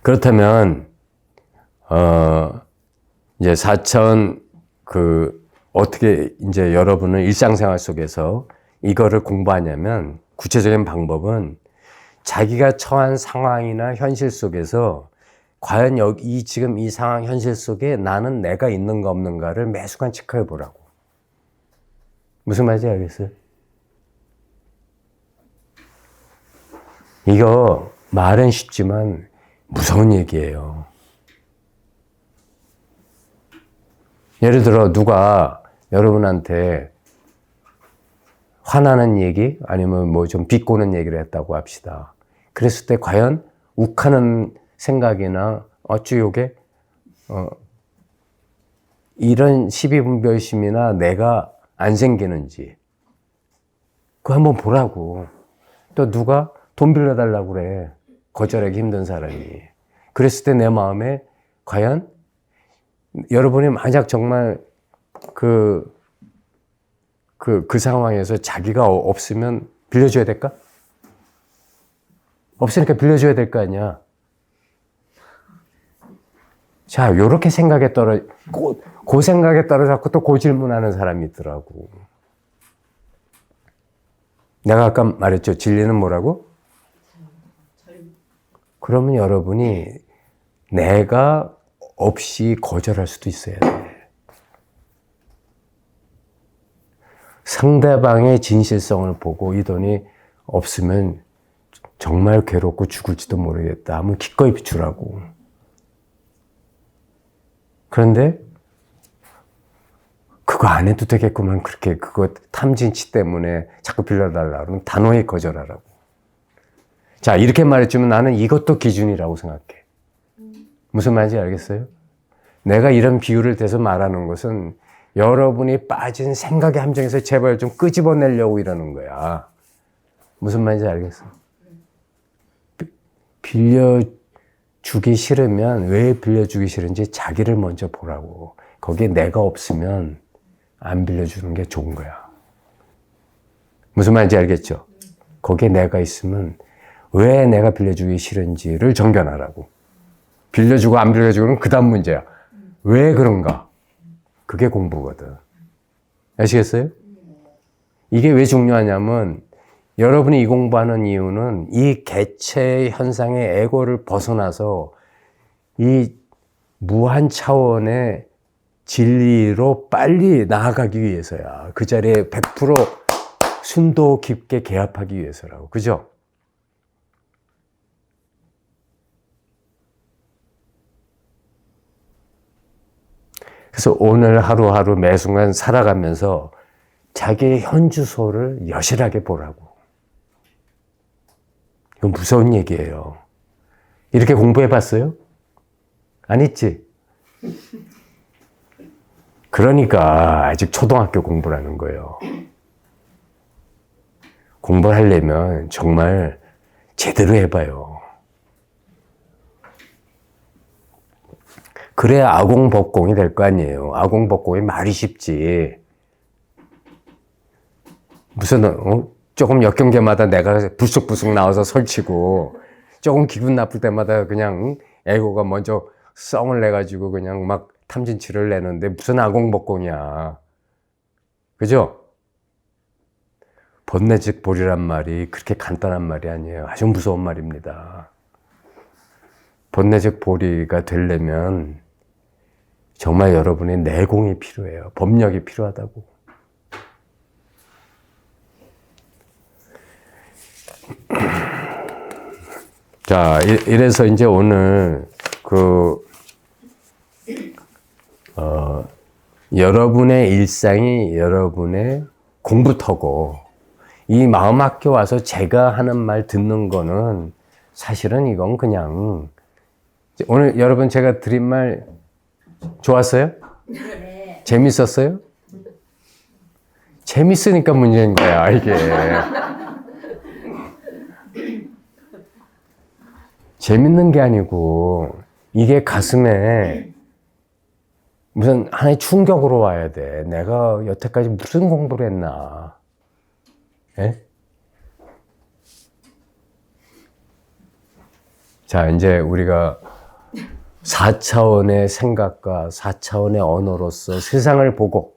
그렇다면 이제 4차원 어떻게 이제 여러분은 일상생활 속에서 이거를 공부하냐면 구체적인 방법은 자기가 처한 상황이나 현실 속에서 과연 지금 이 상황 현실 속에 나는 내가 있는가 없는가를 매 순간 체크해 보라고. 무슨 말인지 알겠어요? 이거 말은 쉽지만 무서운 얘기예요. 예를 들어 누가 여러분한테 화나는 얘기 아니면 뭐 좀 비꼬는 얘기를 했다고 합시다. 그랬을 때 과연 욱하는 생각이나 어쭈 요게 이런 시비분별심이나 내가 안 생기는지 그거 한번 보라고. 또 누가 돈 빌려달라고 그래. 거절하기 힘든 사람이. 그랬을 때 내 마음에 과연 여러분이 만약 정말 그 상황에서 자기가 없으면 빌려줘야 될까? 없으니까 빌려줘야 될 거 아니야. 자, 요렇게 생각에 그 생각에 떨어져서 또 그 질문하는 사람이 있더라고. 내가 아까 말했죠. 진리는 뭐라고? 그러면 여러분이 내가 없이 거절할 수도 있어야 돼. 상대방의 진실성을 보고 이 돈이 없으면 정말 괴롭고 죽을지도 모르겠다 하면 기꺼이 비추라고. 그런데 그거 안 해도 되겠구만. 그렇게 그거 탐진치 때문에 자꾸 빌려달라고 그러면 단호히 거절하라고. 자, 이렇게 말해주면 나는 이것도 기준이라고 생각해. 무슨 말인지 알겠어요? 내가 이런 비유를 대서 말하는 것은 여러분이 빠진 생각의 함정에서 제발 좀 끄집어내려고 이러는 거야. 무슨 말인지 알겠어? 빌려주기 싫으면 왜 빌려주기 싫은지 자기를 먼저 보라고. 거기에 내가 없으면 안 빌려주는 게 좋은 거야. 무슨 말인지 알겠죠? 거기에 내가 있으면 왜 내가 빌려주기 싫은지를 정변하라고. 빌려주고 안 빌려주고는 그 다음 문제야. 왜 그런가? 그게 공부거든. 아시겠어요? 이게 왜 중요하냐면 여러분이 이 공부하는 이유는 이 개체 현상의 에고를 벗어나서 이 무한 차원의 진리로 빨리 나아가기 위해서야. 그 자리에 100% 순도 깊게 개합하기 위해서라고. 그죠? 그래서 오늘 하루하루 매 순간 살아가면서 자기의 현주소를 여실하게 보라고. 이건 무서운 얘기예요. 이렇게 공부해 봤어요? 안 했지? 그러니까 아직 초등학교 공부라는 거예요. 공부를 하려면 정말 제대로 해봐요. 그래야 아공법공이 될 거 아니에요. 아공법공이 말이 쉽지. 무슨 조금 역경계마다 내가 불쑥불쑥 나와서 설치고 조금 기분 나쁠 때마다 그냥 에고가 먼저 썽을 내가지고 그냥 막 탐진치를 내는데 무슨 아공법공이야. 그죠? 번뇌즉 보리란 말이 그렇게 간단한 말이 아니에요. 아주 무서운 말입니다. 번뇌즉 보리가 되려면 정말 여러분의 내공이 필요해요. 법력이 필요하다고. 자, 이래서 이제 오늘 여러분의 일상이 여러분의 공부터고, 이 마음학교 와서 제가 하는 말 듣는 거는 사실은 이건 그냥, 오늘 여러분 제가 드린 말 좋았어요? 네. 재밌었어요? 재밌으니까 문제인 거야, 이게. 재밌는 게 아니고, 이게 가슴에 무슨 하나의 충격으로 와야 돼. 내가 여태까지 무슨 공부를 했나. 예? 자, 이제 우리가 4차원의 생각과 4차원의 언어로서 세상을 보고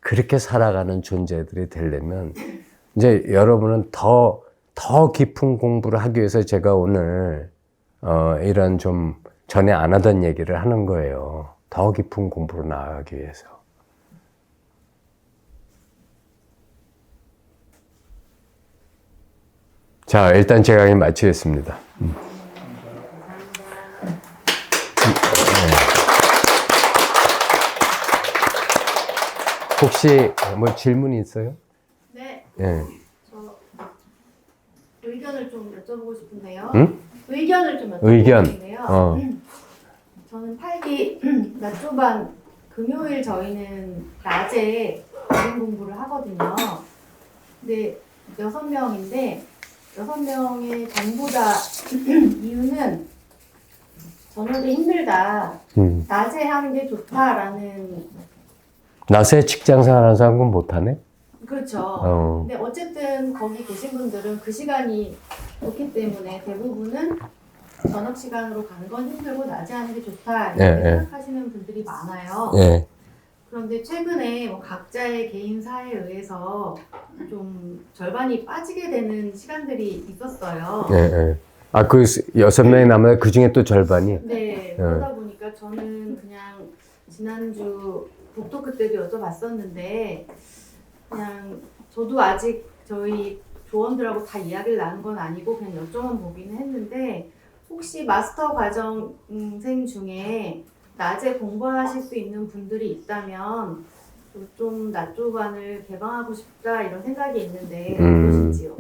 그렇게 살아가는 존재들이 되려면 이제 여러분은 더 깊은 공부를 하기 위해서 제가 오늘 이런 좀 전에 안 하던 얘기를 하는 거예요. 더 깊은 공부로 나아가기 위해서. 자, 일단 제 강의 마치겠습니다. 혹시 뭐 질문이 있어요? 네. 네. 저 의견을 좀 여쭤보고 싶은데요. 응? 의견을 좀 여쭤보고 의견. 싶은데요. 저는 8기 낮 조반 금요일 저희는 낮에 개인 공부를 하거든요. 근데 6명인데 6명의 전부다 이유는 저녁에 힘들다. 낮에 하는 게 좋다라는. 낮에 직장 생활하는 사람은 못하네? 그렇죠. 근데 어쨌든 거기 계신 분들은 그 시간이 좋기 때문에 대부분은 저녁 시간으로 가는 건 힘들고 낮에 하는 게 좋다 이렇게 생각하시는 분들이 많아요. 예. 그런데 최근에 뭐 각자의 개인사에 의해서 좀 절반이 빠지게 되는 시간들이 있었어요. 예. 아, 그 6명이 남아요? 그 중에 또 절반이? 네. 그러다 보니까 저는 그냥 지난주 북토크 때도 여쭤봤었는데 그냥 저도 아직 저희 조원들하고 다 이야기를 나눈 건 아니고 그냥 여쭤만 보기는 했는데 혹시 마스터 과정생 중에 낮에 공부하실 수 있는 분들이 있다면 좀 낮 조반을 개방하고 싶다 이런 생각이 있는데 어떠신지요?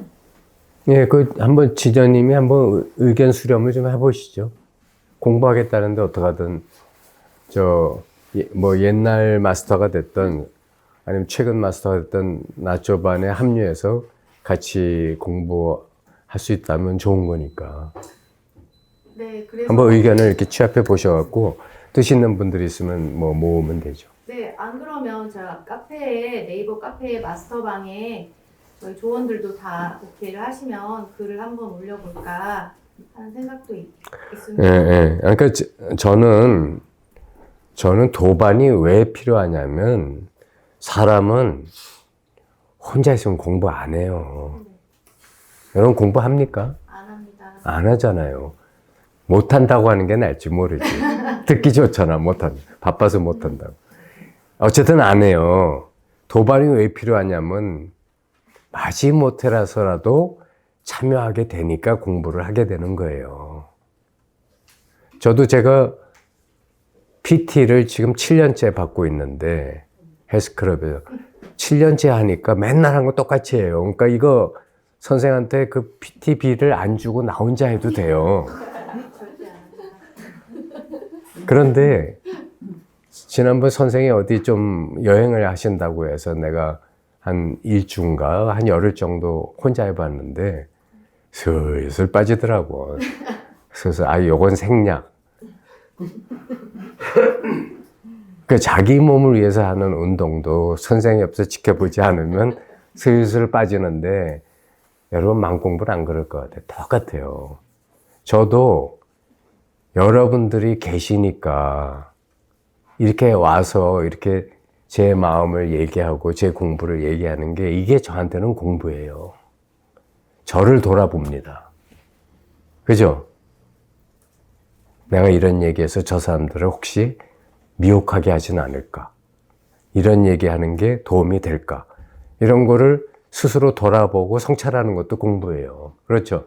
예, 그 한번 지저님이 한번 의견 수렴을 좀 해보시죠. 공부하겠다는데 어떡하든 뭐 옛날 마스터가 됐던 아니면 최근 마스터가 됐던 낮 조반에 합류해서 같이 공부할 수 있다면 좋은 거니까. 네, 그래서 한번 의견을 이렇게 취합해 보셔갖고 뜻 있는 분들이 있으면 뭐 모으면 되죠. 네, 안 그러면 제가 네이버 카페에 마스터방에 저희 조원들도 다 오케이를 하시면 글을 한번 올려볼까 하는 생각도 있습니다. 예. 그러니까 저는 도반이 왜 필요하냐면 사람은 혼자 있으면 공부 안 해요. 여러분 공부합니까? 안 합니다. 안 하잖아요. 못한다고 하는 게 나을지 모르지. 듣기 좋잖아, 바빠서 못한다고. 어쨌든 안 해요. 도반이 왜 필요하냐면 마지못해라서라도 참여하게 되니까 공부를 하게 되는 거예요. 저도 제가 PT를 지금 7년째 받고 있는데 헬스클럽에서 7년째 하니까 맨날 한 거 똑같이 해요. 그러니까 이거 선생한테 그 PT비를 안 주고 나 혼자 해도 돼요. 절대 안 합니다. 그런데 지난번 선생이 어디 좀 여행을 하신다고 해서 내가 한 일주인가 한 열흘 정도 혼자 해봤는데 슬슬 빠지더라고. 그래서 요건 생략. 그 자기 몸을 위해서 하는 운동도 선생이 없어 지켜보지 않으면 슬슬 빠지는데 여러분 맘공부는 안 그럴 것 같아요. 똑같아요. 저도 여러분들이 계시니까 이렇게 와서 이렇게 제 마음을 얘기하고 제 공부를 얘기하는 게 이게 저한테는 공부예요. 저를 돌아봅니다. 그죠? 내가 이런 얘기해서 저 사람들을 혹시 미혹하게 하진 않을까? 이런 얘기하는 게 도움이 될까? 이런 거를 스스로 돌아보고 성찰하는 것도 공부예요. 그렇죠?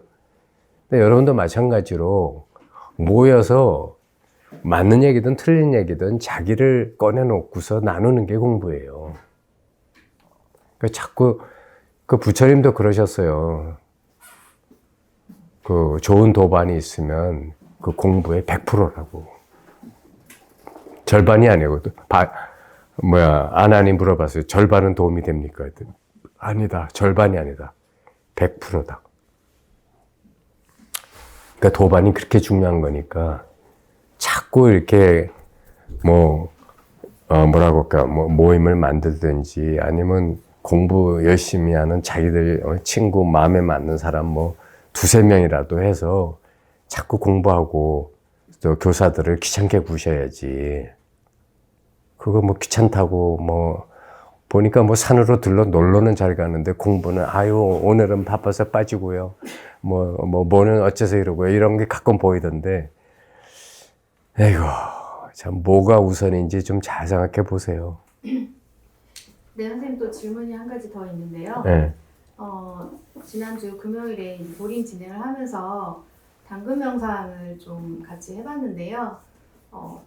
근데 여러분도 마찬가지로 모여서 맞는 얘기든 틀린 얘기든 자기를 꺼내놓고서 나누는 게 공부예요. 그러니까 자꾸 그 부처님도 그러셨어요. 그 좋은 도반이 있으면 그 공부의 100%라고. 절반이 아니고 아나니 물어봤어요. 절반은 도움이 됩니까? 아니다. 절반이 아니다. 100%다. 그러니까 도반이 그렇게 중요한 거니까 자꾸 이렇게 뭐라고 할까 모임을 만들든지 아니면 공부 열심히 하는 자기들 친구 마음에 맞는 사람 두세 명이라도 해서 자꾸 공부하고 또 교사들을 귀찮게 구셔야지. 그거 뭐 귀찮다고 뭐 보니까 뭐 산으로 들러 놀러는 잘 가는데 공부는 아유 오늘은 바빠서 빠지고요. 뭐는 어째서 이러고요. 이런 게 가끔 보이던데. 에이고 참 뭐가 우선인지 좀 잘 생각해 보세요. 네, 선생님 또 질문이 한 가지 더 있는데요. 네. 지난주 금요일에 보림 진행을 하면서 당근 명상을 좀 같이 해봤는데요.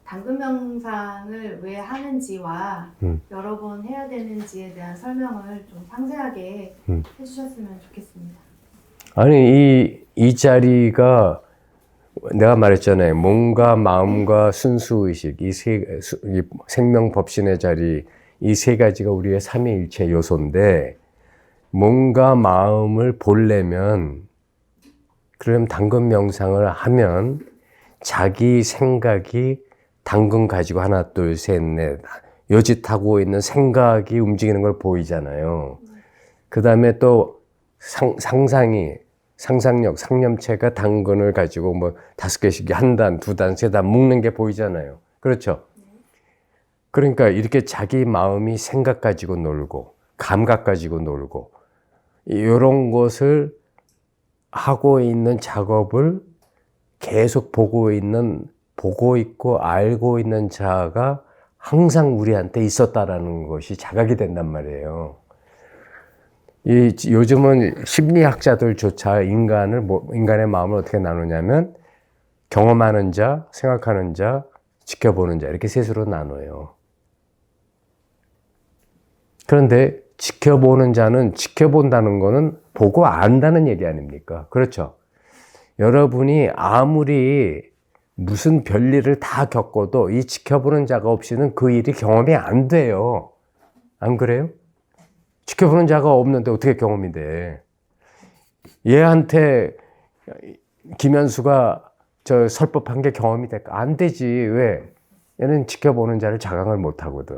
당근 명상을 왜 하는지와 여러 번 해야 되는지에 대한 설명을 좀 상세하게 해주셨으면 좋겠습니다. 아니 이 자리가 내가 말했잖아요. 몸과 마음과 순수의식 이 생명법신의 자리 이 세 가지가 우리의 삼위일체 요소인데 몸과 마음을 보려면 그럼 당근 명상을 하면 자기 생각이 당근 가지고 하나 둘 셋 넷 요짓하고 있는 생각이 움직이는 걸 보이잖아요. 그 다음에 또 상상력, 상념체가 당근을 가지고 뭐 5개씩 한 단, 2단, 3단 묶는 게 보이잖아요. 그렇죠? 그러니까 이렇게 자기 마음이 생각 가지고 놀고 감각 가지고 놀고 이런 것을 하고 있는 작업을 계속 보고 있고 알고 있는 자가 항상 우리한테 있었다라는 것이 자각이 된단 말이에요. 요즘은 심리학자들조차 인간의 마음을 어떻게 나누냐면 경험하는 자, 생각하는 자, 지켜보는 자 이렇게 셋으로 나눠요. 그런데 지켜보는 자는 지켜본다는 거는 보고 안다는 얘기 아닙니까? 그렇죠? 여러분이 아무리 무슨 별일을 다 겪어도 이 지켜보는 자가 없이는 그 일이 경험이 안 돼요. 안 그래요? 지켜보는 자가 없는데 어떻게 경험이 돼? 얘한테 김현수가 저 설법한 게 경험이 될까? 안 되지. 왜? 얘는 지켜보는 자를 자각을 못 하거든.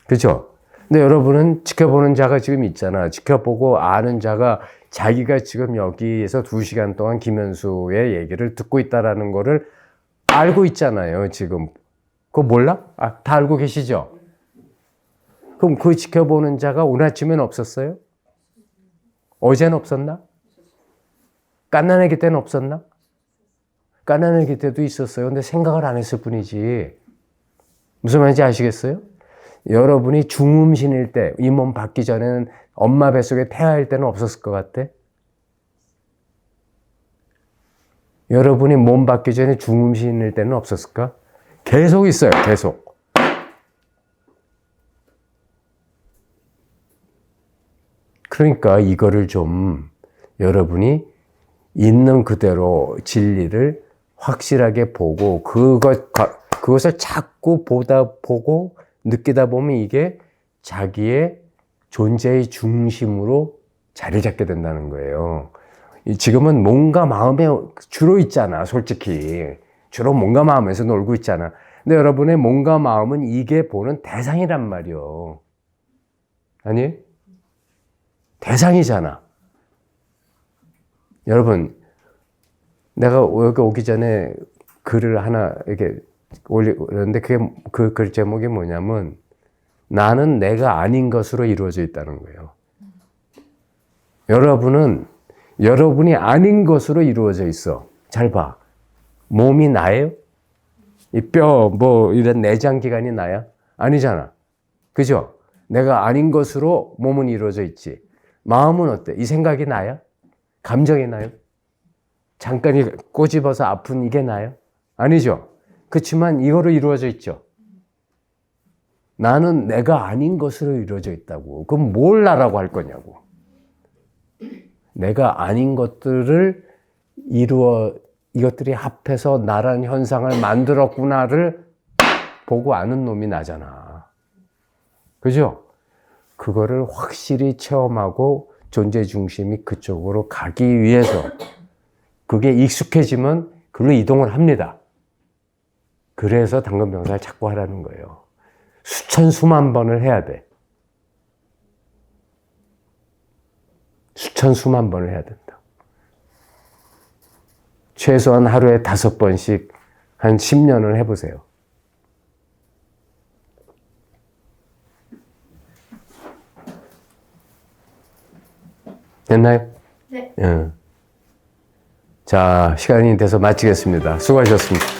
그죠? 근데 여러분은 지켜보는 자가 지금 있잖아. 지켜보고 아는 자가 자기가 지금 여기에서 2시간 동안 김현수의 얘기를 듣고 있다라는 거를 알고 있잖아요, 지금. 그거 몰라? 다 알고 계시죠? 그럼 그 지켜보는 자가 오늘 아침에는 없었어요? 어제는 없었나? 깐난애기 때는 없었나? 깐난애기 때도 있었어요. 근데 생각을 안 했을 뿐이지. 무슨 말인지 아시겠어요? 여러분이 중음신일 때, 이 몸 받기 전에는 엄마 뱃속에 태아일 때는 없었을 것 같아? 여러분이 몸 받기 전에 중음신일 때는 없었을까? 계속 있어요, 계속. 그러니까 이거를 좀 여러분이 있는 그대로 진리를 확실하게 보고 그것을 자꾸 보고 느끼다 보면 이게 자기의 존재의 중심으로 자리 잡게 된다는 거예요. 지금은 몸과 마음에 주로 있잖아, 솔직히. 주로 몸과 마음에서 놀고 있잖아. 근데 여러분의 몸과 마음은 이게 보는 대상이란 말이요. 아니? 대상이잖아. 여러분, 내가 여기 오기 전에 글을 하나 이렇게 올렸는데 그 글 제목이 뭐냐면 나는 내가 아닌 것으로 이루어져 있다는 거예요. 여러분이 아닌 것으로 이루어져 있어. 잘 봐. 몸이 나예요? 이 뼈, 이런 내장기관이 나야? 아니잖아. 그죠? 내가 아닌 것으로 몸은 이루어져 있지. 마음은 어때? 이 생각이 나야? 감정이 나요? 잠깐 꼬집어서 아픈 이게 나요? 아니죠. 그렇지만 이거로 이루어져 있죠. 나는 내가 아닌 것으로 이루어져 있다고. 그럼 뭘 나라고 할 거냐고. 내가 아닌 것들을 이것들이 합해서 나라는 현상을 만들었구나를 보고 아는 놈이 나잖아. 그죠? 그거를 확실히 체험하고 존재 중심이 그쪽으로 가기 위해서 그게 익숙해지면 그걸로 이동을 합니다. 그래서 당근 명상을 자꾸 하라는 거예요. 수천 수만 번을 해야 돼. 수천 수만 번을 해야 된다. 최소한 하루에 5번씩 한 10년을 해보세요. 됐나요? 네. 자, 시간이 돼서 마치겠습니다. 수고하셨습니다.